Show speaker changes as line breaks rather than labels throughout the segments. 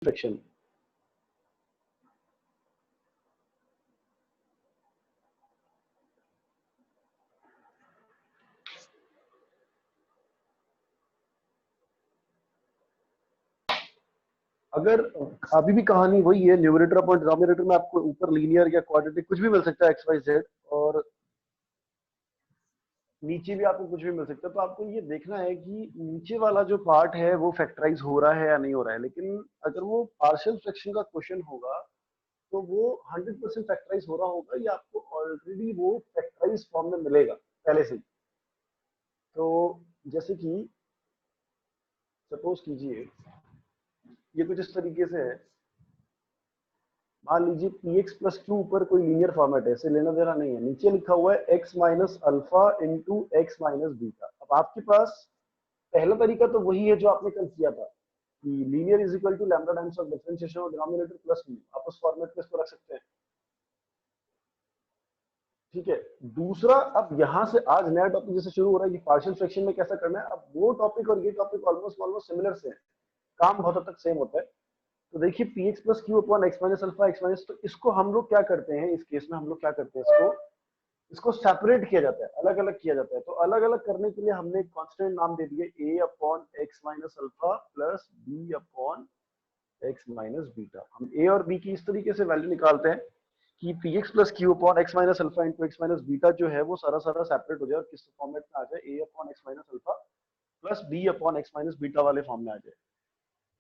Fraction. अगर अभी भी कहानी वही है, न्यूमरेटर अपॉन डिनोमिनेटर में आपको ऊपर लीनियर या क्वाड्रेटिक कुछ भी मिल सकता है, एक्स वाई जेड, और नीचे भी आपको कुछ भी मिल सकता है। तो आपको ये देखना है कि नीचे वाला जो पार्ट है वो फैक्टराइज हो रहा है या नहीं हो रहा है। लेकिन अगर वो पार्शियल फ्रैक्शन का क्वेश्चन होगा तो वो 100% फैक्टराइज हो रहा होगा, या आपको ऑलरेडी वो फैक्टराइज फॉर्म में मिलेगा पहले से ही। तो जैसे कि सपोज कीजिए ये कुछ इस तरीके से है। मान लीजिए पी एक्स प्लस क्यू ऊपर कोई लीनियर फॉर्मेट है, इसे लेना देना नहीं है। नीचे लिखा हुआ है X minus alpha into X minus beta. अब आपके पास पहला तरीका तो वही है जो आपने कल किया था कि linear is equal to lambda times of differentiation और डिनोमिनेटर प्लस म्यू। आप उस फॉर्मेट में इसको रख सकते हैं, ठीक है। दूसरा, अब यहां से आज नया टॉपिक जैसे शुरू हो रहा है कि पार्शियल फ्रैक्शन में कैसा करना है। अब वो टॉपिक और ये टॉपिक ऑलमोस्ट ऑलमोस्ट सिमिलर से है, काम बहुत हद तक सेम होता है। तो देखिए P X plus Q upon X minus alpha X minus, तो इसको हम लोग क्या करते हैं, इस केस में हम लोग क्या करते हैं, इसको इसको सेपरेट किया जाता है, अलग अलग किया जाता है। तो अलग अलग करने के लिए हमने एक कांस्टेंट नाम दे दिया A upon X minus alpha plus B upon X minus beta. हम ए और बी की इस तरीके से वैल्यू निकालते हैं कि P X plus Q upon X minus alpha into X minus beta जो है वो सारा सारा सेपरेट हो जाए और किस फॉर्मेट में आ जाए, A upon X minus alpha plus B upon X minus beta वाले फॉर्म में आ जाए।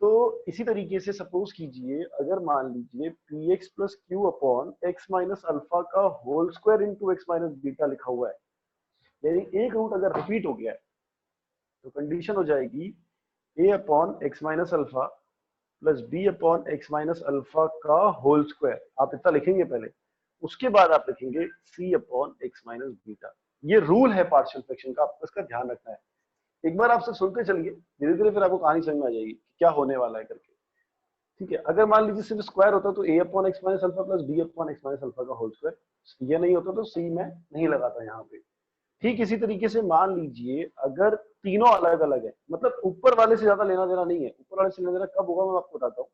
तो इसी तरीके से सपोज कीजिए, अगर मान लीजिए P X plus Q upon X minus alpha का whole square into X minus beta लिखा हुआ है, यानी एक रूट अगर रिपीट हो गया है तो कंडीशन हो जाएगी A upon X minus alpha plus B upon X minus alpha का होल स्क्वायर। आप इतना लिखेंगे पहले, उसके बाद आप लिखेंगे C upon X minus beta. ये रूल है पार्शियल फ्रैक्शन का, आपको इसका ध्यान रखना है। एक बार आप सब सुनते चलिए, धीरे धीरे फिर आपको कहानी समझ में आ जाएगी कि क्या होने वाला है करके, ठीक है। अगर मान लीजिए सिर्फ स्क्वायर होता तो A upon X minus alpha plus B upon X minus alpha का होल स्क्वायर। ये नहीं होता तो सी में नहीं लगाता यहाँ पे। ठीक इसी तरीके से मान लीजिए अगर तीनों अलग अलग है, मतलब ऊपर वाले से ज्यादा लेना देना नहीं है। ऊपर वाले से लेना देना कब होगा मैं आपको बताता हूँ।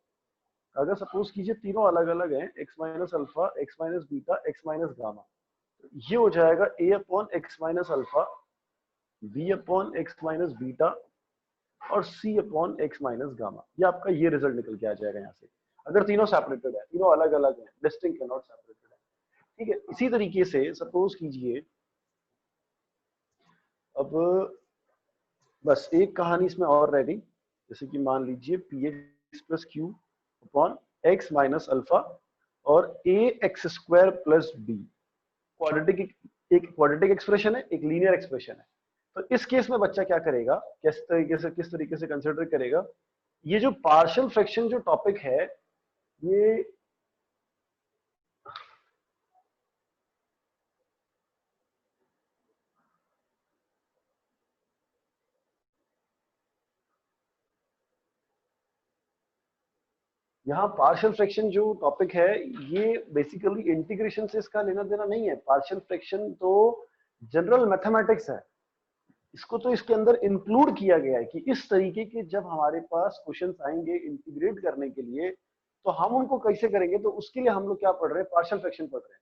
अगर सपोज कीजिए तीनों अलग अलग है, X minus alpha X minus beta X minus gamma, तो ये हो जाएगा A upon X minus alpha B upon X minus beta और C upon X minus gamma. ये आपका ये रिजल्ट निकल के आ जाएगा यहाँ से, अगर तीनों सेपरेटेड है, तीनों अलग अलग है, डिस्टिंक्ट है, नॉट सेपरेटेड है, ठीक है। इसी तरीके से सपोज कीजिए अब बस एक कहानी इसमें और रह गई। जैसे कि मान लीजिए P X plus Q upon X minus alpha और A X square plus B. Quadratic, एक क्वाड्रेटिक एक्सप्रेशन है, एक लीनियर एक्सप्रेशन है। तो इस केस में बच्चा क्या करेगा, किस तरीके से कंसिडर करेगा, ये जो पार्शियल फ्रैक्शन जो टॉपिक है ये यहाँ पार्शियल फ्रैक्शन जो टॉपिक है ये बेसिकली इंटीग्रेशन से इसका लेना देना नहीं है। पार्शियल फ्रैक्शन तो जनरल मैथमेटिक्स है, इसको तो इसके अंदर इंक्लूड किया गया है कि इस तरीके के जब हमारे पास क्वेश्चंस आएंगे इंटीग्रेट करने के लिए तो हम उनको कैसे करेंगे। तो उसके लिए हम लोग क्या पढ़ रहे हैं, पार्शियल फ्रैक्शन पढ़ रहे हैं।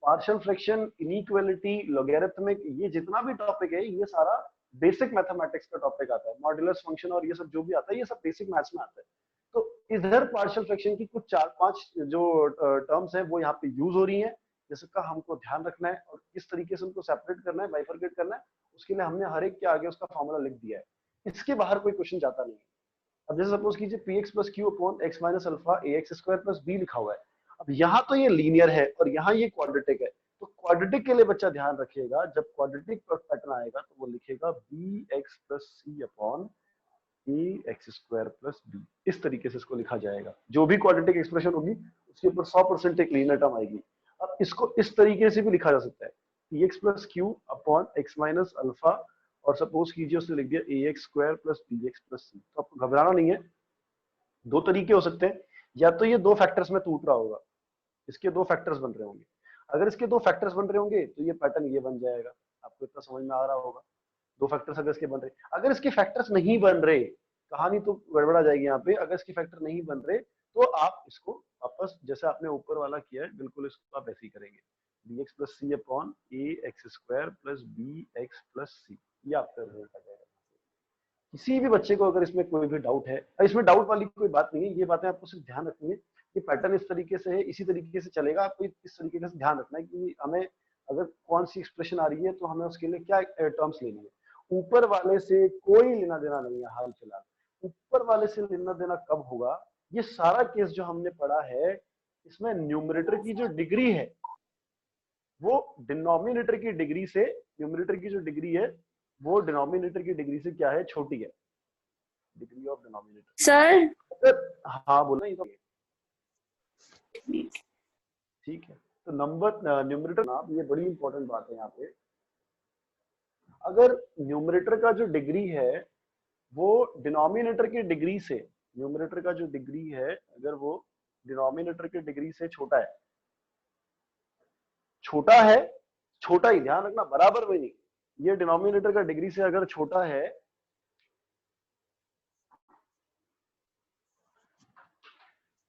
पार्शियल फ्रैक्शन, इनइक्वालिटी, लॉगरिथमिक, ये जितना भी टॉपिक है ये सारा बेसिक मैथमेटिक्स का टॉपिक आता है। मॉड्यूलस फंक्शन और ये सब जो भी आता है ये सब बेसिक मैथ्स में आता है। तो इधर पार्शियल फ्रैक्शन की कुछ 4-5 जो टर्म्स हैं वो यहाँ पे यूज हो रही हैं, जिसका हमको ध्यान रखना है और किस तरीके से उनको सेपरेट करना है, बाइफरकेट करना है। उसके लिए हमने हर एक के आगे उसका फॉर्मूला लिख दिया है, इसके बाहर कोई क्वेश्चन जाता नहीं है। अब जैसे सपोज कीजिए P X plus Q upon X minus alpha A X square plus B लिखा हुआ है। अब यहाँ तो ये लीनियर है और यहाँ ये क्वाड्रेटिक है। तो क्वाड्रेटिक के लिए बच्चा ध्यान रखिएगा, जब क्वाड्रेटिक पैटर्न आएगा तो वो लिखेगा B X plus C upon A X square plus B. इस तरीके से इसको लिखा जाएगा। जो भी क्वाड्रेटिक एक्सप्रेशन होगी उसके ऊपर 100% एक लीनियर टर्म आएगी। अब इसको इस तरीके से भी लिखा जा सकता है, P X plus Q upon X minus alpha और सपोज कीजिए उसने लिख दिया A X square plus B X plus C. तो आपको घबराना नहीं है, दो तरीके हो सकते हैं। या तो ये दो फैक्टर्स में टूट रहा होगा, इसके दो फैक्टर्स बन रहे होंगे। अगर इसके दो फैक्टर्स बन रहे होंगे तो ये पैटर्न ये बन जाएगा। आपको इतना समझ में आ रहा होगा, दो फैक्टर्स अगर इसके बन रहे। अगर इसके फैक्टर्स नहीं बन रहे, कहानी तो गड़बड़ा जाएगी यहाँ पे। अगर इसके फैक्टर नहीं बन रहे तो आप इसको वापस जैसे आपने ऊपर वाला किया है बिल्कुल इसको आप ऐसे ही करेंगे, bx plus C upon A X square plus B X plus C, ये आपका रिजल्ट आ जाएगा। किसी भी बच्चे को अगर इसमें कोई भी डाउट है, इसमें डाउट वाली कोई बात नहीं है, ये बातें आपको सिर्फ ध्यान रखनी है कि पैटर्न इस तरीके से है, इसी तरीके से चलेगा, आपको इस तरीके से ध्यान रखना है कि हमें अगर कौन सी एक्सप्रेशन आ रही है तो हमें उसके लिए क्या टर्म्स लेनी है। ऊपर वाले से कोई लेना देना नहीं है हाल फिलहाल, ऊपर वाले से लेना देना कब होगा, ये सारा केस जो हमने पढ़ा है इसमें न्यूमरेटर की जो डिग्री है वो डिनोमिनेटर की डिग्री से, न्यूमरेटर की जो डिग्री है वो डिनोमिनेटर की डिग्री से क्या है, छोटी है, डिग्री ऑफ डिनोमिनेटर।
सर
हाँ बोलो ये तो ठीक है। तो नंबर न्यूमरेटर ना, ये बड़ी इंपॉर्टेंट बात है यहाँ पे, अगर न्यूमरेटर का जो डिग्री है वो डिनोमिनेटर की डिग्री से, न्यूमरेटर का जो डिग्री है अगर वो डिनोमिनेटर की डिग्री से छोटा है, छोटा है, छोटा ही ध्यान रखना, बराबर में नहीं, ये डिनोमिनेटर का डिग्री से अगर छोटा है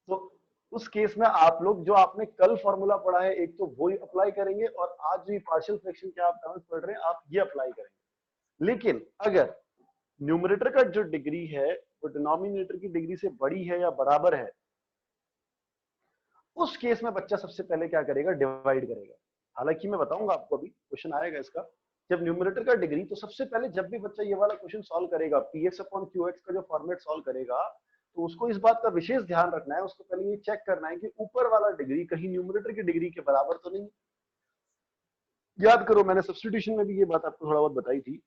तो उस केस में आप लोग जो आपने कल फॉर्मूला पढ़ा है एक तो वो ही अप्लाई करेंगे और आज जो पार्शियल फ्रैक्शन के आप टर्म्स पढ़ रहे हैं आप ये अप्लाई करेंगे। लेकिन अगर न्यूमरेटर का जो डिग्री है वो डिनोमिनेटर की डिग्री से बड़ी है या बराबर है, उस केस में बच्चा सबसे पहले क्या करेगा, डिवाइड करेगा। हालांकि मैं बताऊंगा आपको, अभी क्वेश्चन आएगा इसका, जब न्यूमरेटर का डिग्री, तो सबसे पहले जब भी बच्चा ये वाला क्वेश्चन सॉल्व करेगा, px अपॉन qx का जो फॉर्मेट सॉल्व करेगा, तो उसको इस बात का विशेष ध्यान रखना है, उसको पहले ये चेक करना है कि ऊपर वाला डिग्री कहीं न्यूमरेटर की डिग्री के बराबर तो नहीं। याद करो मैंने सब्स्टिट्यूशन में भी ये बात आपको थोड़ा बहुत बताई थी।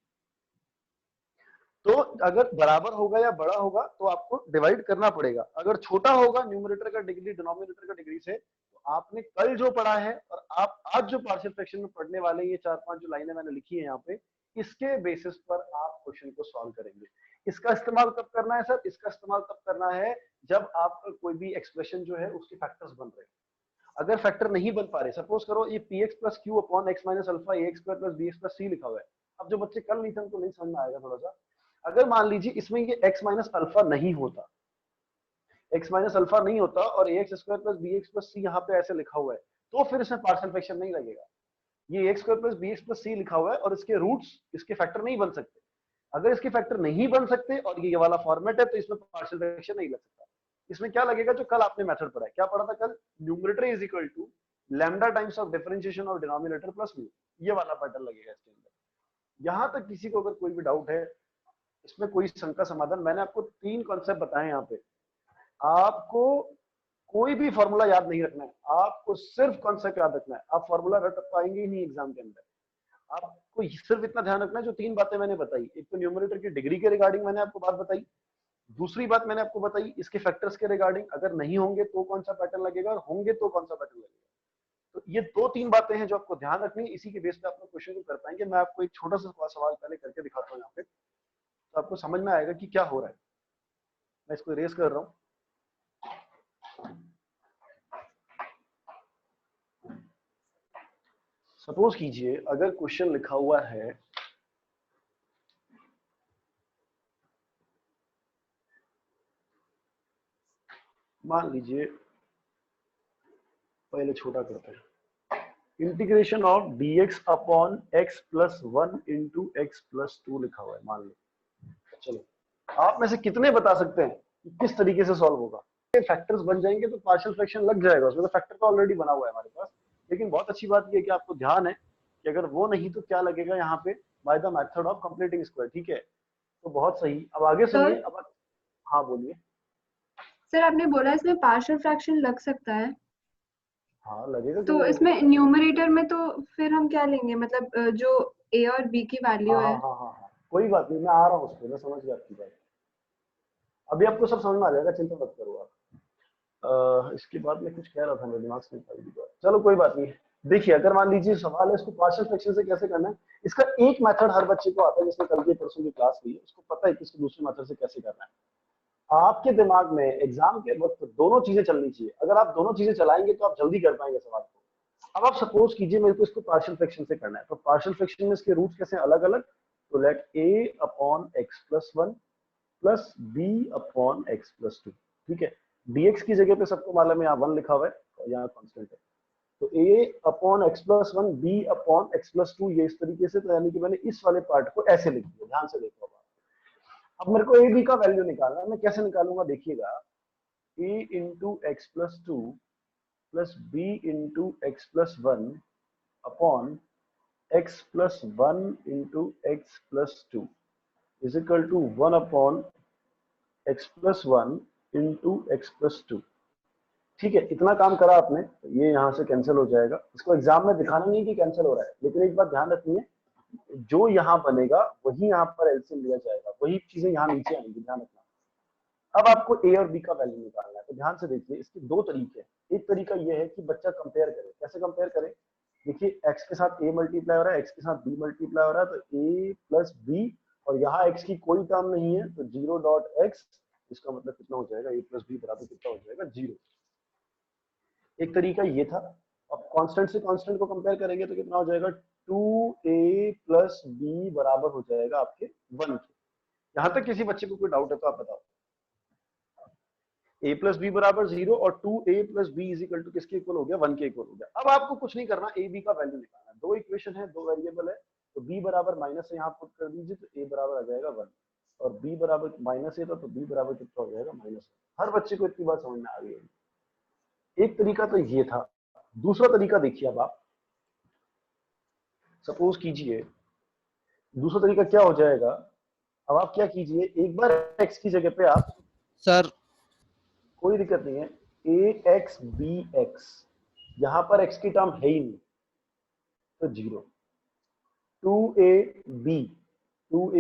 तो अगर बराबर होगा या बड़ा होगा तो आपको डिवाइड करना पड़ेगा, अगर छोटा होगा न्यूमरेटर का डिग्री डिनोमिनेटर का डिग्री से, तो आपने कल जो पढ़ा है और आप आज जो पार्शियल फ्रैक्शन में पढ़ने वाले, ये 4-5 जो लाइनें मैंने लिखी है यहाँ पे, इसके बेसिस पर आप क्वेश्चन को सॉल्व करेंगे। इसका इस्तेमाल कब करना है सर, इसका इस्तेमाल तब करना है जब आपका कोई भी एक्सप्रेशन जो है उसके फैक्टर्स बन रहे हैं। अगर फैक्टर नहीं बन पा रहे, सपोज करो ये px plus Q upon X minus alpha A X square plus B X plus C लिखा हुआ है, अब जो बच्चे कल नहीं थे उनको नहीं समझ में आएगा थोड़ा सा। अगर मान लीजिए इसमें ये x माइनस अल्फा नहीं होता, x माइनस अल्फा नहीं होता और ax square plus B X plus C यहाँ पे ऐसे लिखा हुआ है, तो फिर इसमें पार्शियल फ्रैक्शन नहीं लगेगा। ये X square plus B X plus C लिखा हुआ है और इसके रूट्स, इसके फैक्टर नहीं बन सकते। अगर इसके फैक्टर नहीं बन सकते और ये वाला फॉर्मेट है तो इसमें पार्शियल फ्रैक्शन नहीं लग सकता। इसमें क्या लगेगा, जो कल आपने मेथड पढ़ा है, क्या पढ़ा था कल, numerator is equal to lambda times of differentiation of denominator plus mu, ये वाला पैटर्न लगेगा इसके अंदर। यहां तक किसी को अगर कोई भी डाउट है, इसमें कोई शंका समाधान, मैंने आपको 3 कॉन्सेप्ट बताए यहाँ पे, आपको कोई भी फॉर्मूला याद नहीं रखना है, आपको सिर्फ कॉन्सेप्ट याद रखना है। आप फॉर्मूला रट पाएंगे ही नहीं एग्जाम के अंदर, आपको सिर्फ इतना ध्यान रखना है जो 3 बातें मैंने बताई, एक तो न्यूमरेटर की डिग्री के रिगार्डिंग मैंने आपको बात बताई, दूसरी बात मैंने आपको बताई इसके फैक्टर्स के रिगार्डिंग, अगर नहीं होंगे तो कौन सा पैटर्न लगेगा और होंगे तो कौन सा पैटर्न लगेगा। तो ये 2-3 बातें हैं जो आपको ध्यान रखनी है, इसी के बेस पे आप लोग क्वेश्चन को कर पाएंगे। मैं आपको एक छोटा सा सवाल पहले करके दिखाता हूँ यहाँ पे, तो आपको समझ में आएगा कि क्या हो रहा है। मैं इसको इरेज कर रहा हूँ। सपोज कीजिए अगर क्वेश्चन लिखा हुआ है मान लीजिए, पहले छोटा करते हैं, integration of dx upon x plus 1 into x plus 2 लिखा हुआ है मान लो। चलो आप में से कितने बता सकते हैं कि किस तरीके से सॉल्व होगा। फैक्टर्स बन जाएंगे तो पार्शियल फ्रैक्शन लग जाएगा, उसमें तो फैक्टर तो ऑलरेडी बना हुआ है हमारे पास। लेकिन बहुत अच्छी बात यह है कि आपको ध्यान है कि अगर वो नहीं तो क्या लगेगा यहाँ पे, by the method of completing square. ठीक है, तो बहुत सही। अब आगे सुनिए। अब हाँ बोलिए।
सर आपने बोला इसमें पार्शियल फ्रैक्शन लग सकता है,
हाँ लगेगा,
तो इसमें न्यूमरेटर में तो फिर हम क्या लेंगे, मतलब जो a और b की वैल्यू
हाँ
है।
हाँ हाँ हाँ हाँ, कोई बात नहीं, मैं आ रहा हूँ उस पर, मैं समझ गया आपकी बात, अभी आपको सब समझ में आ जाएगा, चिंता मत करो आप। इसके बाद में कुछ कह रहा था, मेरे दिमाग से निकल गया, चलो कोई बात नहीं। देखिए अगर मान लीजिए सवाल है इसको पार्शियल फ्रैक्शन से कैसे करना है, इसका एक मेथड हर बच्चे को आता है, जिसने कल के परसों की क्लास ली है उसको पता है कि इसको दूसरे मेथड से कैसे करना है। आपके दिमाग में एग्जाम के वक्त दोनों चीजें चलनी चाहिए, अगर आप दोनों चीजें चलाएंगे तो आप जल्दी कर पाएंगे सवाल को। अब आप सपोज कीजिए मेरे को इसको पार्शियल फ्रैक्शन से करना है, तो पार्शियल फ्रैक्शन में इसके रूट्स कैसे अलग अलग, तो let a upon x plus 1 plus b upon x plus 2। ठीक है, dx की जगह पे सबको मालूम है यहाँ 1 लिखा हुआ है और यहाँ कांस्टेंट है, तो a upon x plus 1 b upon x plus 2, ये इस तरीके से, तो यानी कि मैंने इस वाले पार्ट को ऐसे लिख दिया, ध्यान से देखो। अब मेरे को a b का वैल्यू निकालना है, मैं कैसे निकालूंगा देखिएगा, a into x plus 2 plus b into x plus 1 upon x plus 1 into x plus 2 is equal to 1 upon x plus 1 into x plus 2। ठीक है, इतना काम करा आपने, ये यहाँ से कैंसिल हो जाएगा। इसको एग्जाम में दिखाना नहीं कि कैंसिल हो रहा है, लेकिन एक बात ध्यान रखनी है, जो यहाँ बनेगा वही यहाँ पर एलसीएम लिया जाएगा, वही चीजें यहाँ नीचे आएंगी, ध्यान रखना। अब आपको ए और बी का वैल्यू निकालना है, तो ध्यान से देखिए, इसके दो तरीके हैं। एक तरीका यह है कि बच्चा कंपेयर करे। कैसे कंपेयर करे, देखिए एक्स के साथ ए मल्टीप्लाई हो रहा है, एक्स के साथ बी मल्टीप्लाई हो रहा है, तो ए प्लस बी, और यहाँ एक्स की कोई टर्म नहीं है, तो 0.x, इसका मतलब कितना हो जाएगा, ए प्लस बी बराबर कितना हो जाएगा, 0। एक तरीका ये था। अब कांस्टेंट से कांस्टेंट को कंपेयर करेंगे तो कितना हो जाएगा, 2a प्लस बी बराबर हो जाएगा आपके 1 के। यहां तक किसी बच्चे को कोई डाउट है तो आप बताओ। a प्लस बी बराबर 0 और 2a plus b is equal to किसके इक्वल हो गया, 1 के इक्वल हो गया। अब आपको कुछ नहीं करना, a b का वैल्यू निकालना है। दो इक्वेशन है, दो वेरिएबल है, तो b बराबर माइनस से यहाँ पुट कर दीजिए, तो a बराबर आ जाएगा 1, और b बराबर माइनस है, तो b बराबर कितना हो जाएगा, -1। हर बच्चे को इतनी बात समझ में आ गई है। एक तरीका तो ये था। दूसरा तरीका देखिए, अब आप सपोज कीजिए, दूसरा तरीका क्या हो जाएगा, अब आप क्या कीजिए, एक बार x की जगह पे आप,
सर
कोई दिक्कत नहीं है, a x b x, यहां पर x की टर्म है ही नहीं, तो 0। 2a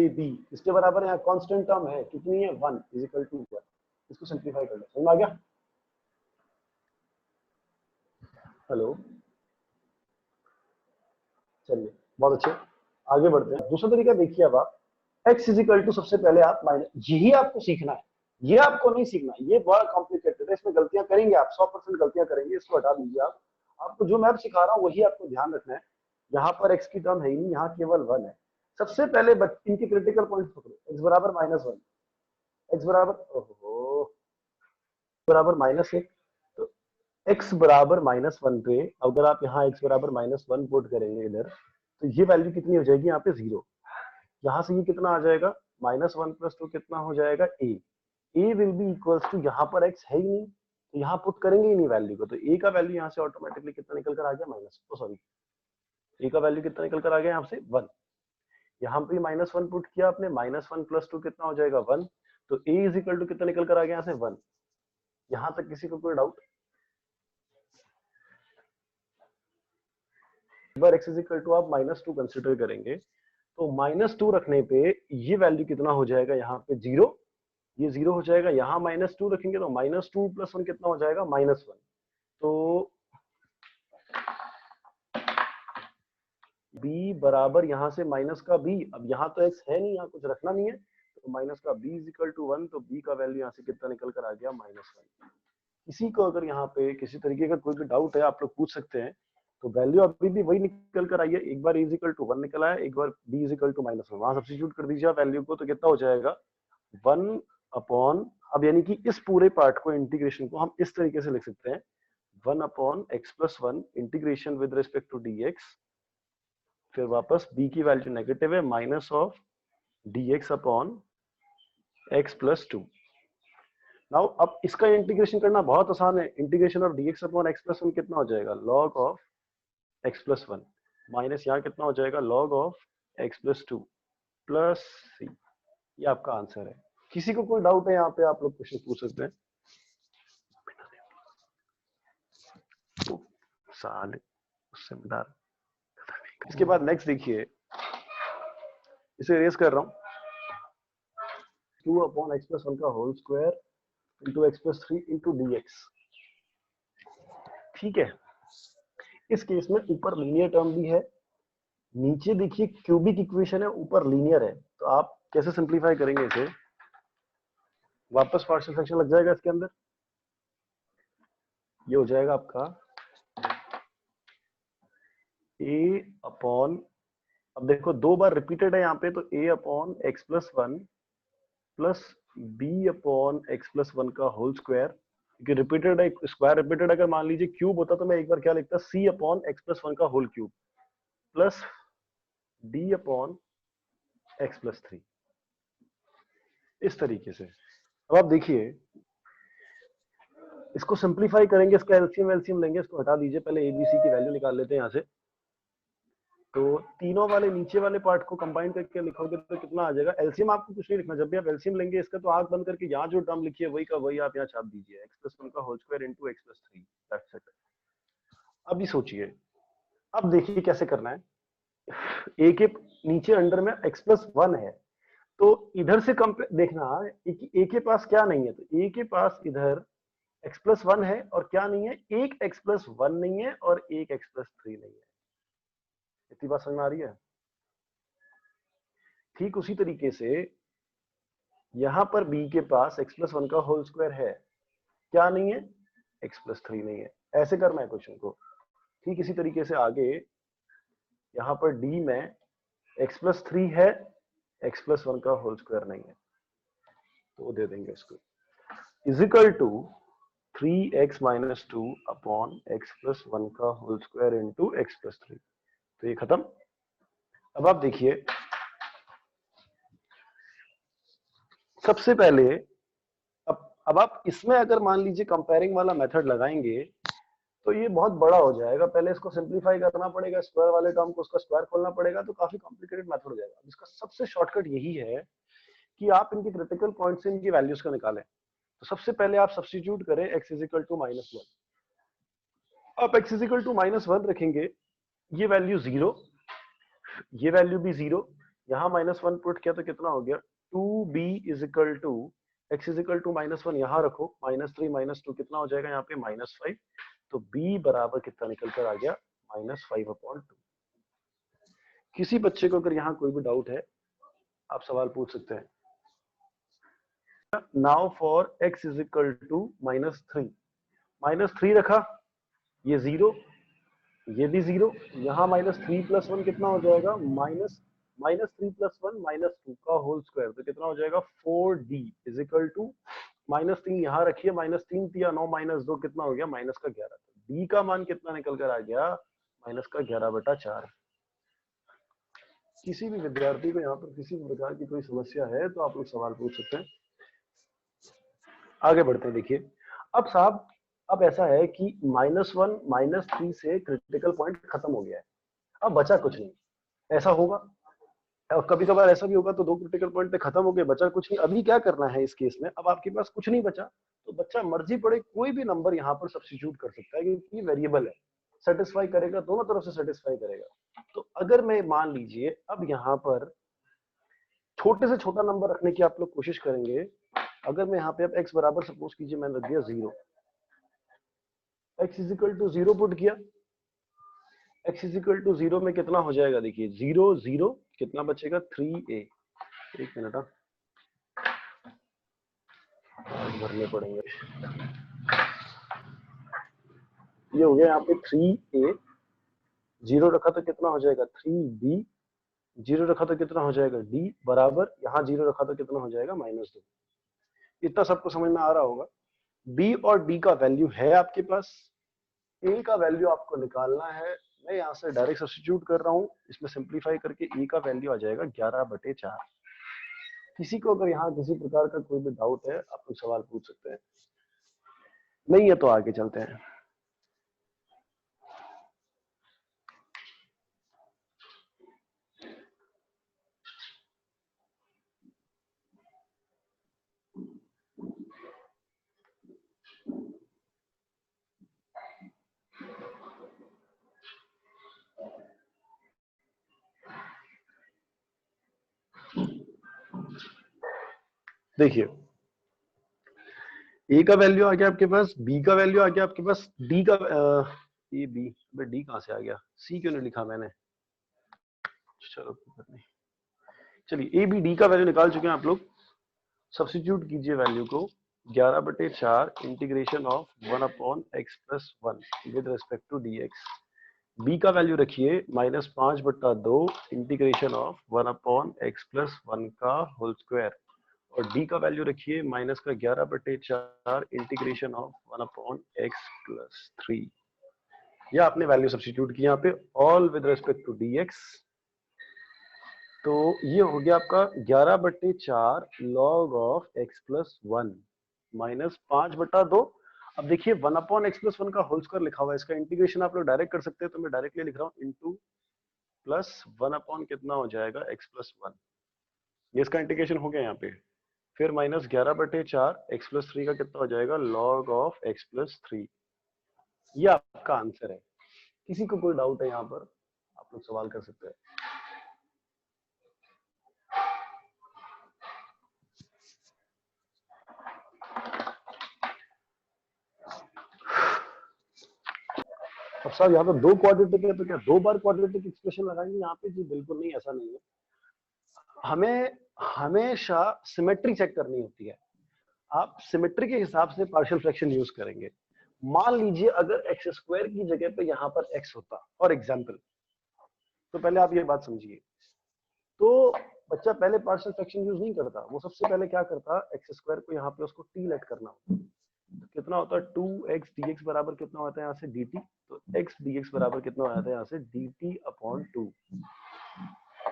b इसके बराबर यहाँ कांस्टेंट टर्म है, कितनी है, 1 इज इक्वल टू 1। इसको सिंप्लीफाई कर लो, समझ में आ गया। हेलो, चलिए बहुत अच्छे, आगे बढ़ते हैं। दूसरा तरीका देखिए, अब आप x इज इक्वल टू, सबसे पहले आप माइनस, यही आपको सीखना है, ये आपको नहीं सीखना, ये बड़ा कॉम्प्लिकेटेड है, इसमें गलतियां करेंगे आप, 100% गलतियां करेंगे, इसको हटा दीजिए आप। आपको जो मैं सिखा रहा हूँ वही आपको ध्यान रखना है। यहाँ पर x की टर्म है ही नहीं, यहाँ केवल 1 है। सबसे पहले इनके क्रिटिकल पॉइंट पकड़ो, x बराबर -1, x बराबर -1, तो x बराबर -1 पे अगर आप यहाँ x बराबर -1 पुट करेंगे इधर, तो ये वैल्यू कितनी हो जाएगी, यहाँ पे 0। यहाँ से ये कितना आ जाएगा, -1 + 2 कितना हो जाएगा, a will be equals to, यहाँ पर x है ही नहीं, तो यहाँ पुट करेंगे ही नहीं वैल्यू को, तो a का वैल्यू यहाँ से ऑटोमेटिकली कितना निकल कर आ गया, a का वैल्यू कितना निकल कर आ गया यहाँ से, 1। यहाँ पे -1 पुट किया आपने, -1 + 2 कितना हो जाएगा, 1, तो a इज इक्वल टू कितना निकल कर आ गया यहाँ से, 1। यहाँ तक किसी को कोई डाउट। एक बार x इज इक्वल टू आप -2 कंसिडर करेंगे, तो -2 रखने पे ये वैल्यू कितना हो जाएगा, यहाँ पे 0, ये 0 हो जाएगा। यहाँ -2 रखेंगे तो -2 + 1 कितना हो जाएगा, -1। तो b बराबर यहाँ से माइनस का b, अब यहाँ तो x है नहीं, यहाँ कुछ रखना नहीं है, तो माइनस का b इज इक्वल टू 1, तो b का वैल्यू यहाँ से कितना निकल कर आ गया, -1। किसी को अगर यहाँ पे किसी तरीके का कोई भी डाउट है, आप लोग पूछ सकते हैं। तो वैल्यू अभी भी वही निकल कर आई है, एक बार a इज इक्वल टू 1 निकला है, एक बार b इज इक्वल टू -1, वहां सब्स्टिट्यूट कर दीजिए आप वैल्यू को, तो कितना हो जाएगा, 1 अपॉन, अब यानी कि इस पूरे पार्ट को, इंटीग्रेशन को हम इस तरीके से लिख सकते हैं, 1 upon x + 1 integration with respect to dx, फिर वापस b की वैल्यू नेगेटिव है, minus of dx upon x + 2। Now अब इसका इंटीग्रेशन करना बहुत आसान है, integration of dx upon x + 1 कितना हो जाएगा, log ऑफ x + 1, माइनस यहाँ कितना हो जाएगा, log of x + 2 plus c। ये आपका आंसर है। किसी को कोई डाउट है यहाँ पे, आप लोग क्वेश्चन पूछ सकते हैं। साले उससे डर। इसके बाद नेक्स्ट देखिए, इसे रेस कर रहा हूं, 2 अपॉन x + 1 का whole square into x + 3 into dx। ठीक है, इस केस में ऊपर लीनियर टर्म भी है, नीचे देखिए क्यूबिक इक्वेशन है, ऊपर लीनियर है, तो आप कैसे सिंप्लीफाई करेंगे इसे, वापस पार्शियल फ्रैक्शन लग जाएगा इसके अंदर, ये हो जाएगा आपका a अपॉन, अब देखो 2 बार रिपीटेड है यहाँ पे, तो a upon x + 1 plus b upon x + 1 का होल स्क्वायर क्योंकि रिपीटेड है, स्क्वायर रिपीटेड अगर मान लीजिए क्यूब होता तो मैं एक बार क्या लिखता, c अपॉन x प्लस 1 का whole cube plus d upon x plus 3, इस तरीके से। अब आप देखिए इसको सिंप्लीफाई करेंगे, इसका एलसीएम एलसीएम लेंगे, इसको हटा दीजिए, पहले एबीसी की वैल्यू निकाल लेते हैं यहाँ से। तो तीनों वाले नीचे वाले पार्ट को कंबाइन करके लिखोगे तो कितना आ जाएगा। एलसीएम आपको कुछ नहीं लिखना, जब भी आप एलसीएम लेंगे इसका तो आंख बंद करके यहाँ जो टर्म लिखी है वही का वही आप यहाँ छाप दीजिए, x प्लस 1 का whole square into x plus 3, that's it. अभी सोचिए, अब देखिए कैसे करना है। a के नीचे अंडर में x प्लस 1 है, तो इधर से कंपेयर देखना, a के पास क्या नहीं है, तो a के पास इधर x प्लस 1 है और क्या नहीं है, एक x प्लस 1 नहीं है और एक x प्लस 3 नहीं है। इतनी बात समझ में आ रही है। ठीक उसी तरीके से यहां पर b के पास x प्लस 1 का होल स्क्वायर है, क्या नहीं है, x प्लस 3 नहीं है। ऐसे करना है क्वेश्चन को। ठीक इसी तरीके से आगे यहां पर d में x प्लस 3 है, x प्लस 1 का होल स्क्वायर नहीं है, तो दे देंगे इसको is equal to 3x minus 2 upon x plus 1 का whole square into x plus 3। तो ये खत्म। अब आप देखिए, सबसे पहले अब आप इसमें अगर मान लीजिए कंपेयरिंग वाला मेथड लगाएंगे तो ये बहुत बड़ा हो जाएगा, पहले इसको सिंप्लीफाई करना पड़ेगा, स्क्वायर वाले टर्म को उसका स्क्वायर खोलना पड़ेगा, तो काफी कॉम्प्लिकेटेड मेथड हो जाएगा। इसका सबसे शॉर्टकट यही है कि आप इनके क्रिटिकल पॉइंट से इनकी वैल्यूज का निकालें। तो सबसे पहले आप सब्स्टिट्यूट करें x इज इक्वल टू -1। आप x इज इक्वल टू -1 रखेंगे, ये वैल्यू 0, ये वैल्यू भी 0, यहाँ -1 पुट किया तो कितना हो गया, 2b is equal to x is equal to -1 यहाँ रखो, -3 -2 कितना हो जाएगा यहाँ पे -5, तो b बराबर कितना निकल कर आ गया, -5/2। किसी बच्चे को अगर यहाँ कोई भी डाउट है आप सवाल पूछ सकते हैं। Now for x is equal to -3, -3 रखा, ये 0, ये भी 0, यहाँ -3 + 1 कितना हो जाएगा, -3 + 1 -2 का होल स्क्वायर, तो कितना हो जाएगा 4d इज इक्वल टू -3 यहाँ रखिए, -3 × 9 -2 कितना हो गया, -11। d का मान कितना निकल कर आ गया, -11/4। किसी भी विद्यार्थी को यहाँ पर किसी भी प्रकार की कोई समस्या है तो आप लोग सवाल पूछ सकते हैं। आगे बढ़ते हैं। देखिए अब साहब, अब ऐसा है कि -1 -3 से क्रिटिकल पॉइंट खत्म हो गया है, अब बचा कुछ नहीं। ऐसा होगा और कभी कभार ऐसा भी होगा तो 2 क्रिटिकल पॉइंट पे खत्म हो गए, बचा कुछ नहीं। अभी क्या करना है इस केस में, अब आपके पास कुछ नहीं बचा तो बच्चा मर्जी पड़े कोई भी नंबर यहाँ पर सब्स्टिट्यूट कर सकता है, क्योंकि वेरिएबल है, सेटिस्फाई करेगा, दोनों तरफ से सेटिस्फाई करेगा। तो अगर मैं मान लीजिए अब यहाँ पर छोटे से छोटा नंबर रखने की आप लोग कोशिश करेंगे, अगर मैं यहाँ पे अब x बराबर सपोज कीजिए मैंने रख दिया 0, x is equal to 0 put किया, x इज इक्वल टू 0 में कितना हो जाएगा, देखिए 0 0 कितना बचेगा 3a। एक मिनट भरने पड़ेंगे, ये हो गया यहाँ पे 3a, 0 रखा तो कितना हो जाएगा 3b, 0 रखा तो कितना हो जाएगा d बराबर, यहाँ 0 रखा तो कितना हो जाएगा -2। इतना सबको समझ में आ रहा होगा। b और d का वैल्यू है आपके पास, a का वैल्यू आपको निकालना है। मैं यहाँ से डायरेक्ट सब्स्टिट्यूट कर रहा हूँ, इसमें सिंप्लीफाई करके a का वैल्यू आ जाएगा 11/4। किसी को अगर यहाँ किसी प्रकार का कोई भी डाउट है आप लोग सवाल पूछ सकते हैं, नहीं है तो आगे चलते हैं। देखिए a का वैल्यू आ गया आपके पास, b का वैल्यू आ गया आपके पास, d का ए बी, d कहां से आ गया, c क्यों नहीं लिखा मैंने, चलो नहीं, चलिए ए बी डी का वैल्यू निकाल चुके हैं आप लोग। सब्स्टिट्यूट कीजिए वैल्यू को, 11/4 integration of 1/x + 1 with respect to dx। b का वैल्यू रखिए -5/2 इंटीग्रेशन ऑफ 1/x + 1 का होल स्क्वायर, और डी का वैल्यू रखिए माइनस का 11/4 इंटीग्रेशन ऑफ 1/x+3। या आपने वैल्यू सब्स्टिट्यूट की यहाँ पे all with respect to dx। तो ये हो गया आपका 11/4 log ऑफ x+1 माइनस 5/2। अब देखिए 1/x+1 का होल स्क्वायर लिखा हुआ है, इसका इंटीग्रेशन आप लोग डायरेक्ट कर सकते हैं, तो मैं डायरेक्टली लिख रहा हूँ इंटू प्लस 1 कितना हो जाएगा x+1। ये इसका इंटीग्रेशन हो गया यहाँ पे। फिर माइनस 11/4 x+3 का कितना हो जाएगा log ऑफ x+3। ये आपका आंसर है। किसी को कोई डाउट है यहाँ पर, आप लोग सवाल कर सकते हैं। अब साहब यहाँ पे दो क्वाड्रेटिक है तो क्या दो बार क्वाड्रेटिक एक्सप्रेशन लगाएंगे यहाँ पे? जी बिल्कुल नहीं, ऐसा नहीं है। हमें हमेशा सिमेट्री चेक करनी होती है। आप सिमेट्री के हिसाब से पार्शियल फ्रैक्शन यूज करेंगे। मान लीजिए अगर एक्स स्क्वायर की जगह पे यहाँ पर एक्स होता फॉर एग्जाम्पल, तो पहले आप ये बात समझिए। तो बच्चा पहले पार्शियल फ्रैक्शन यूज नहीं करता, वो सबसे पहले क्या करता, एक्स स्क्वायर को यहाँ पे उसको टी लेट करना होता। तो कितना होता है 2x dx बराबर कितना होता है यहाँ से dt। तो x dx बराबर कितना हो जाता है यहाँ से dt/2।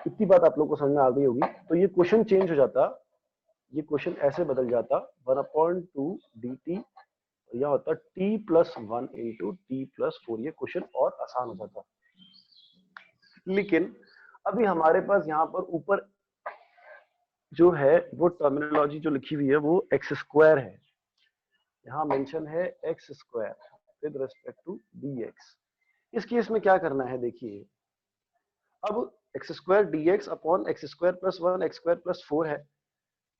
इतनी बात आप लोग को समझ में आ गई होगी। तो ये क्वेश्चन चेंज हो जाता, ये क्वेश्चन ऐसे बदल जाता 1/2 dt, यह होता t+1 इंटू t+4। ये क्वेश्चन और आसान हो जाता। लेकिन अभी हमारे पास यहाँ पर ऊपर जो है वो टर्मिनोलॉजी जो लिखी हुई है वो एक्स स्क्वायर है। यहाँ मेंशन है x square with respect to dx। इस केस में क्या करना है देखिए, अब x square dx upon x square plus 1 x square plus 4 है।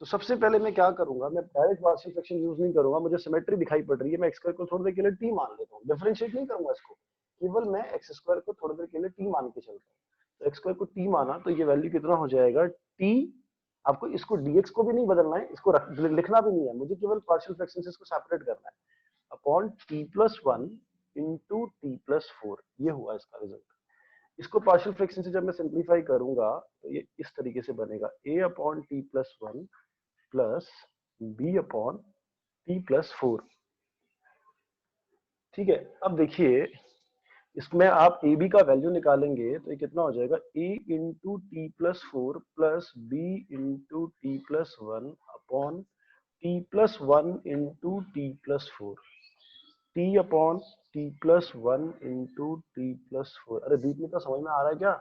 तो सबसे पहले मैं क्या करूंगा, मैं डायरेक्ट पार्शियल फ्रैक्शन यूज नहीं करूंगा, मुझे सिमेट्री दिखाई पड़ रही है, मैं एक्स स्क्वायर को थोड़ी देर के लिए टी मान लेता हूँ, डिफरेंशिएट नहीं करूंगा इसको, केवल मैं एक्स स्क्वायर को थोड़ी देर के लिए टी मान के चलता हूँ। तो एक्स स्क्वायर को टी माना तो ये वैल्यू कितना हो जाएगा टी। आपको इसको dx को भी नहीं बदलना है, इसको लिखना भी नहीं है, मुझे केवल पार्शियल फ्रैक्शन से इसको सेपरेट करना है, अपॉन t+1 इंटू t+4। ये हुआ इसका रिजल्ट। इसको पार्शियल फ्रैक्शन से जब मैं सिंप्लीफाई करूंगा तो ये इस तरीके से बनेगा a/t+1 प्लस b/t+4। ठीक है। अब देखिए इसमें आप ए बी का वैल्यू निकालेंगे तो ये कितना हो जाएगा a into t+4 plus b into t+1 upon t+1 into t+4, t/t+1 into t+4। अरे दीपनिता समझ में आ रहा है क्या?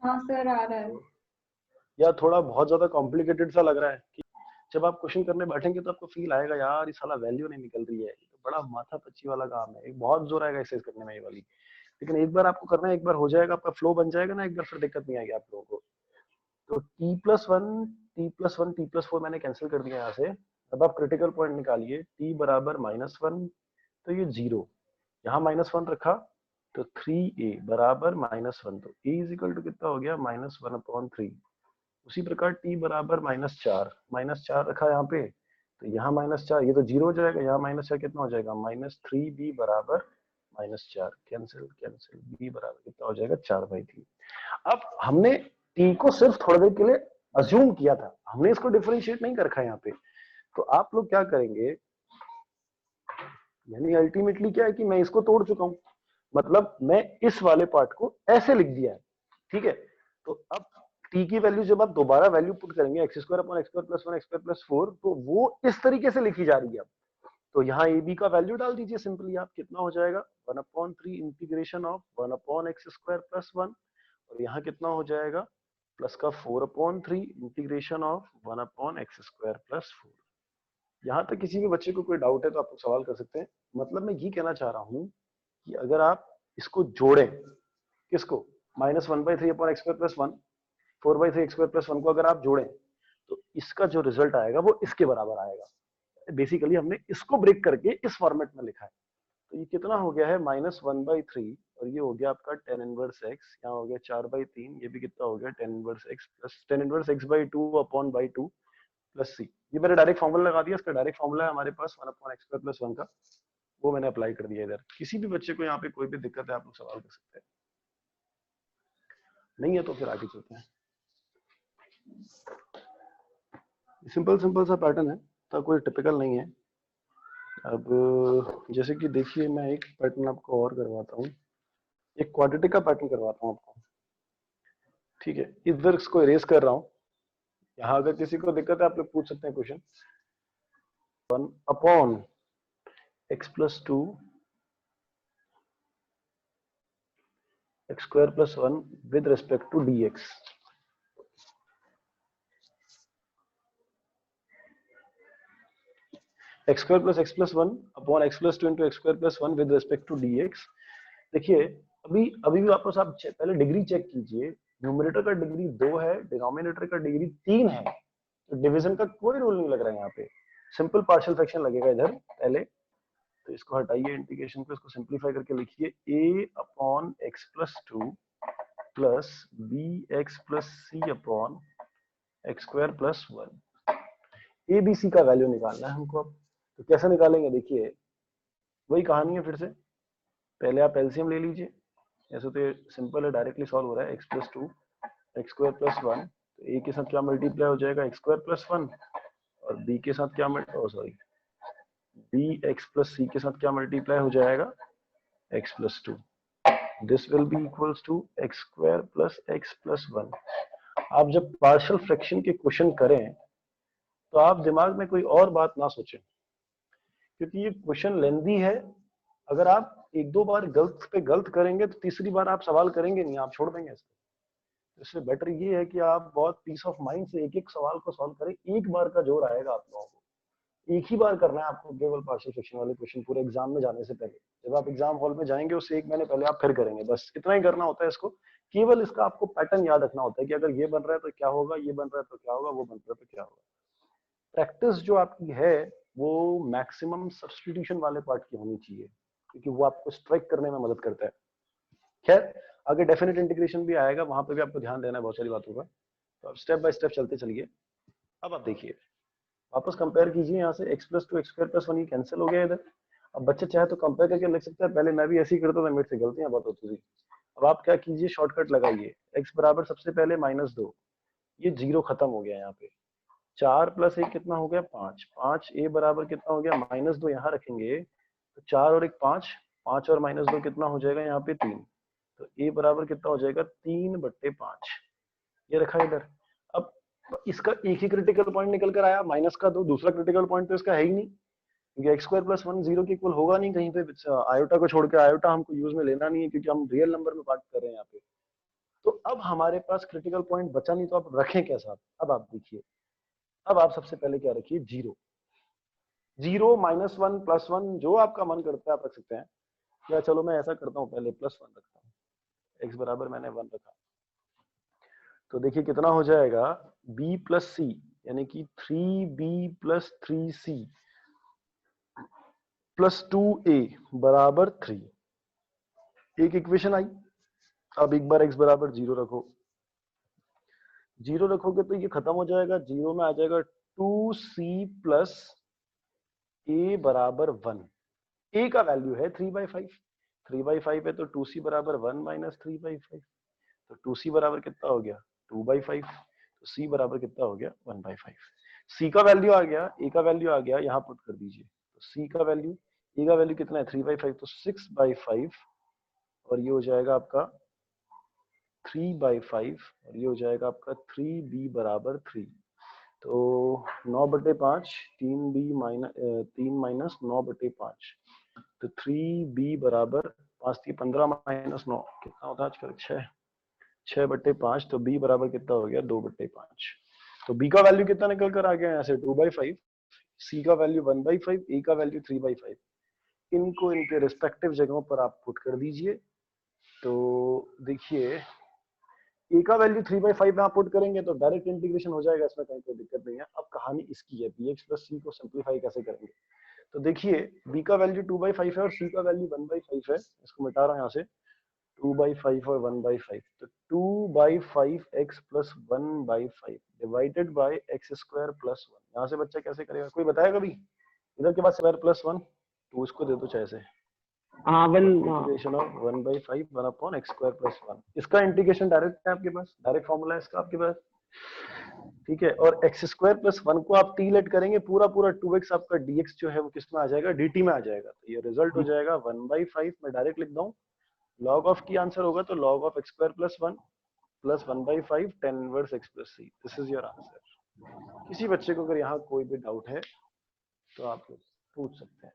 हाँ सर आ रहा है।
या थोड़ा बहुत ज्यादा कॉम्प्लिकेटेड सा लग रहा है कि जब आप क्वेश्चन करने बैठेंगे तो आपको फील आएगा यार ये साला वैल्यू नहीं निकल रही है, तो बड़ा माथा पच्ची वाला काम है, एक बहुत जोर आएगा एक्सरसाइज करने में ये वाली। लेकिन एक बार आपको करना है, एक बार हो जाएगा, आपका फ्लो बन जाएगा ना, एक बार फिर दिक्कत नहीं आएगी आप लोगों को। तो t+1 t+4 मैंने कैंसिल कर दिया यहाँ से। अब आप क्रिटिकल पॉइंट निकालिए, t बराबर -1 तो ये 0, यहाँ -1 रखा तो 3a बराबर -1, तो a इज इक्वल टू कितना हो गया -1/3। उसी प्रकार t बराबर -4 रखा यहाँ पे, तो यहाँ -4, ये तो 0 हो जाएगा, यहाँ -4 कितना हो जाएगा -3b बराबर -4। कैंसिल कैंसिल, b बराबर कितना हो जाएगा 4/3। अब हमने t को सिर्फ थोड़ी देर के लिए अज्यूम किया था, हमने इसको डिफरेंशिएट नहीं कर रखा है यहाँ पे। तो आप लोग क्या करेंगे, यानी अल्टीमेटली क्या है कि मैं इसको तोड़ चुका हूं, मतलब मैं इस वाले पार्ट को ऐसे लिख दिया है। ठीक है। तो अब t की वैल्यू जब आप दोबारा वैल्यू पुट करेंगे x square upon x square plus 1 x square plus 4, तो वो इस तरीके से लिखी जा रही है। अब तो यहाँ ए बी का वैल्यू डाल दीजिए सिंपली, आप कितना हो जाएगा 1/3 integration of 1/x square plus 1, और यहाँ कितना हो जाएगा प्लस का 4/3 integration of 1/x square plus 4। यहाँ तक किसी भी बच्चे को कोई डाउट है तो आप लोग सवाल कर सकते हैं। मतलब मैं ये कहना चाह रहा हूँ कि अगर आप इसको जोड़ें, किसको -1/3/x² + 1 4/3x² + 1 को अगर आप जोड़ें तो इसका जो रिजल्ट आएगा वो इसके बराबर आएगा। बेसिकली हमने इसको ब्रेक करके इस फॉर्मेट में लिखा है। तो ये कितना हो गया है -1/3, और ये हो गया आपका tan इनवर्स x, यहाँ हो गया 4/3, ये भी कितना हो गया tan inverse x plus tan inverse x/2/2 plus c। ये मैंने डायरेक्ट फॉर्मूला लगा दिया, इसका डायरेक्ट फॉर्मूला है हमारे पास 1/x² + 1 का, वो मैंने अप्लाई कर दिया इधर। किसी भी बच्चे को यहाँ पे कोई भी दिक्कत है आप लोग सवाल कर सकते हैं, नहीं है तो फिर आगे चलते हैं। सिंपल सिंपल सा पैटर्न है, तो कोई टिपिकल नहीं है। अब जैसे कि देखिए मैं एक पैटर्न आपको और करवाता हूँ, एक क्वाड्रेटिक का पैटर्न करवाता हूँ आपको। ठीक है, इधर इसको इरेज कर रहा हूँ। यहाँ अगर किसी को दिक्कत है आप लोग पूछ सकते हैं question. 1/x+2 x² + 1 with respect to dx। x² + x+1 upon x+2 into x² + 1 with respect to dx। देखिए अभी अभी भी वापस आप पहले डिग्री चेक कीजिए। न्यूमरेटर का डिग्री 2 है, डिनोमिनेटर का डिग्री 3 है, तो डिवीजन का कोई रूल नहीं लग रहा है यहाँ पे। सिंपल पार्शियल फ्रैक्शन लगेगा इधर पहले, तो इसको हटाइए इंटीग्रेशन को, इसको सिंपलीफाई करके लिखिए a/x+2 plus bx+c/x² + 1। A B C का वैल्यू निकालना है हमको। अब तो कैसे निकालेंगे, देखिए वही कहानी है फिर से। पहले आप एलसीएम ले लीजिए, ऐसे तो सिंपल है, डायरेक्टली सॉल्व हो रहा है। x+2 x² + 1, तो ए के साथ क्या मल्टीप्लाई हो जाएगा, x² + 1, और बी के साथ क्या bx+c के साथ क्या मल्टीप्लाई हो जाएगा, x+2। This will be equals to x² + x + 1। आप जब पार्शियल फ्रैक्शन के क्वेश्चन करें तो आप दिमाग में कोई और बात ना सोचें, क्योंकि ये क्वेश्चन लेंदी है। अगर आप एक दो बार गलत पे गलत करेंगे तो तीसरी बार आप सवाल करेंगे नहीं, आप छोड़ देंगे इसको। इससे बेटर ये है कि आप बहुत पीस ऑफ माइंड से एक एक सवाल को सॉल्व करें। एक बार का जोर आएगा आप लोगों को, एक ही बार करना है आपको केवल पार्शियल फ्रैक्शन वाले क्वेश्चन पूरे एग्जाम में जाने से पहले। जब आप एग्जाम हॉल में जाएंगे उससे 1 महीने पहले आप फिर करेंगे, बस इतना ही करना होता है इसको। केवल इसका आपको पैटर्न याद रखना होता है कि अगर ये बन रहा है तो क्या होगा, ये बन रहा है तो क्या होगा, वो बन रहा है तो क्या होगा। प्रैक्टिस जो आपकी है वो मैक्सिमम सब्स्टिट्यूशन वाले पार्ट की होनी चाहिए, क्योंकि वो आपको स्ट्राइक करने में मदद करता है। खैर आगे डेफिनेट इंटीग्रेशन भी आएगा, वहां पे भी आपको ध्यान देना है बहुत सारी बातों का, तो अब स्टेप बाय स्टेप चलते चलिए। अब आप देखिए, वापस कंपेयर कीजिए, यहाँ से x+2 x² + 1 ये कैंसिल हो गया इधर। अब बच्चे चाहे तो कंपेयर करके लिख सकते हैं, पहले मैं भी ऐसे ही करता था, मेरे से गलतियां बहुत होती थी। अब आप क्या कीजिए, शॉर्टकट लगाइए, x बराबर सबसे पहले -2, ये 0 खत्म हो गया यहाँ पे। 4 + 1 कितना हो गया, 5। 5 a बराबर कितना हो गया, -2 यहाँ रखेंगे तो 4 और 1 5, 5 और -2 कितना हो जाएगा यहाँ पे 3, तो a बराबर कितना हो जाएगा 3/5, ये रखा इधर। अब इसका एक ही क्रिटिकल पॉइंट निकल कर आया, माइनस का 2, दूसरा क्रिटिकल पॉइंट तो इसका है ही नहीं, क्योंकि x² + 1 0 के इक्वल होगा नहीं कहीं पे, आयोटा को छोड़ के। आयोटा हमको यूज में लेना नहीं है, क्योंकि हम रियल नंबर में बात कर रहे हैं यहाँ पे। तो अब हमारे पास क्रिटिकल पॉइंट बचा नहीं, तो आप रखें कैसा। अब आप देखिए, अब आप सबसे पहले क्या रखिए, 0, 0 -1 +1 जो आपका मन करता है आप रख सकते हैं। या चलो मैं ऐसा करता हूँ, पहले +1 रखता हूँ, x बराबर मैंने 1 रखा, तो देखिए कितना हो जाएगा, b + c, यानी कि 3b + 3c + 2a बराबर 3। एक इक्वेशन आई। अब एक बार x बराबर 0 रखो, 0 रखोगे तो ये खत्म हो जाएगा, 0 में आ जाएगा 2c + a बराबर 1। a का वैल्यू है 3/5, 3/5 है तो 2c बराबर 1 - 3/5, तो 2c बराबर कितना हो गया, 2/5, तो c बराबर कितना हो गया, 1/5। c का वैल्यू आ गया, a का वैल्यू आ गया, यहाँ पुट कर दीजिए, तो c का वैल्यू, a का वैल्यू कितना है 3/5, तो 6/5, और ये हो जाएगा आपका 3/5, और ये हो जाएगा आपका 3b बराबर 3। तो 9/5, 3 - 9/5, तो 3b बराबर 5 × 15 - 9 कितना होता है आजकल, 6, 6/5, तो b बराबर कितना हो गया, 2/5। तो b का वैल्यू कितना निकल कर आ गया यहाँ से, 2/5, c का वैल्यू 1/5, a का वैल्यू 3/5। इनको इनके रिस्पेक्टिव जगहों पर आप पुट कर दीजिए। तो देखिए a का वैल्यू 3/5 में आप पुट करेंगे तो डायरेक्ट इंटीग्रेशन हो जाएगा, इसमें कहीं कोई दिक्कत नहीं है। अब कहानी इसकी है, bx + c को सिंपलीफाई कैसे करेंगे। तो देखिए b का वैल्यू 2/5 है और c का वैल्यू 1/5 है, इसको मिटा रहा हूं यहाँ से, 2/5 और 1/5, तो 2/5x + 1/5 डिवाइडेड बाय x² + 1। यहाँ से बच्चा कैसे करेगा, कोई बताएगा कभी, इधर के पास स्क्वायर + 1, तो उसको दे दो चाहे से,
हाँ, 1
इंटीग्रेशन ऑफ 1/5 1/x² + 1। इसका इंटीग्रेशन डायरेक्ट है आपके पास, डायरेक्ट फॉर्मूला है इसका आपके पास। ठीक है, और एक्स स्क्वायर प्लस 1 को आप टी लेट करेंगे, पूरा पूरा 2x आपका dx जो है वो किस में आ जाएगा, dt में आ जाएगा। तो ये रिजल्ट हो जाएगा 1/5, मैं डायरेक्ट लिख दूं, log ऑफ की आंसर होगा तो log of x square plus 1 plus 1/5 tan inverse x plus c, this is your answer. किसी बच्चे को अगर यहाँ कोई भी डाउट है तो आप पूछ सकते हैं।